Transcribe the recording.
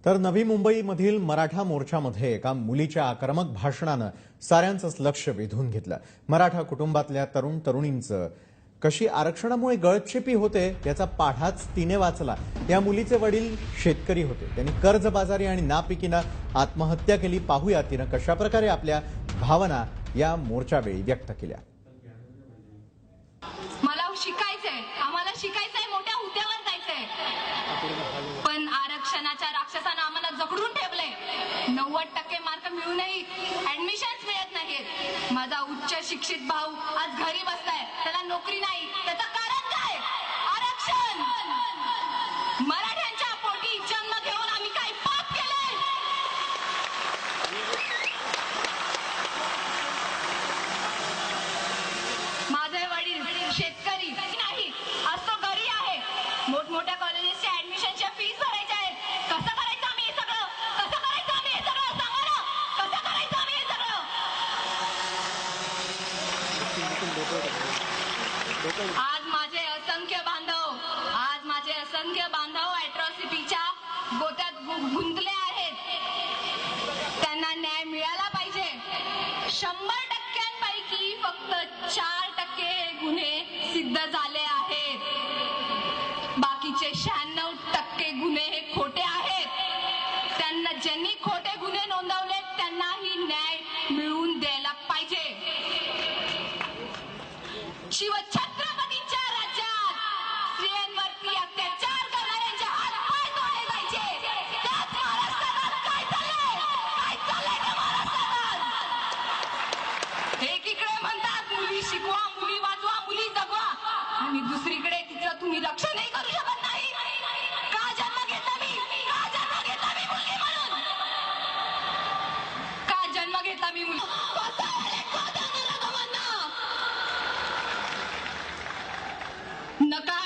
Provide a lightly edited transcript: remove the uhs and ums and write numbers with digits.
तर नवी मुंबईमधील मराठा मोर्चामध्ये एका मुलीच्या आक्रमक भाषणानं साऱ्यांचंच लक्ष वेधून घेतलं। मराठा कुटुंबातल्या तरुण तरुणींचं कशी आरक्षणामुळे गळचेपी होते याचा पाढाच तिने वाचला। या मुलीचे वडील शेतकरी होते, त्यांनी कर्जबाजारी आणि नापिकीनं आत्महत्या केली। पाहूया तिनं कशा प्रकारे आपल्या भावना या मोर्चावेळी व्यक्त केल्या। मला शिकायचंय, आम्हाला शिकायचंय, मोठ्या हुद्द्यावर जायचंय, पण आरक्षणाच्या राक्षसानं आम्हाला जखडून ठेवलंय। 90% मार्क मिळूनही ऍडमिशन्स मिळत नाहीत। माझा उच्च शिक्षित भाऊ आज घरी बसलाय, त्याला नोकरी नाही। त्याचं कारण काय? आरक्षण। मराठ्यांच्या पोटी जन्म घेऊन आम्ही काय पाप केलंय? माझे वडील शेतकरी नाही, असं घरी आहे। मोठमोठ्या कॉलेजेसच्या ऍडमिशनच्या फीस भरायच्या आहेत। कसं करायचं आम्ही हे सगळं? कसं करायचं आम्ही हे सगळं? सांगा ना, कसं करायचं आम्ही हे सगळं? आज माझे असंख्य बांधव अॅट्रॉसिटीच्या गोत्यात गुंतले आहेत। त्यांना न्याय मिळाला पाहिजे। 100%पैकी फक्त 4% गुन्हे सिद्ध झाले आहेत। बाकीचे 96% गुन्हे हे खोटे आहेत। त्यांना ज्यांनी खोटे गुन्हे नोंदवले त्यांनाही न्याय मिळवून द्यायला पाहिजे। शिवछत्रपतींच्या राज्यात स्त्रियांवरती अत्याचार करणाऱ्यांचे हात पाय तोडले जायचे। त्याच महाराष्ट्रात काय चाललंय? काय चाललंय त्या महाराष्ट्रात? एकीकडे म्हणतात मुली शिकवा, मुली वाचवा, मुली जगवा, आणि दुसरीकडे तिचं तुम्ही रक्षणही करू शकत नाही। का जन्म घेतला मी? का जन्म घेतला मी मुलगी म्हणून? का जन्म घेतला मी मुलगी? नका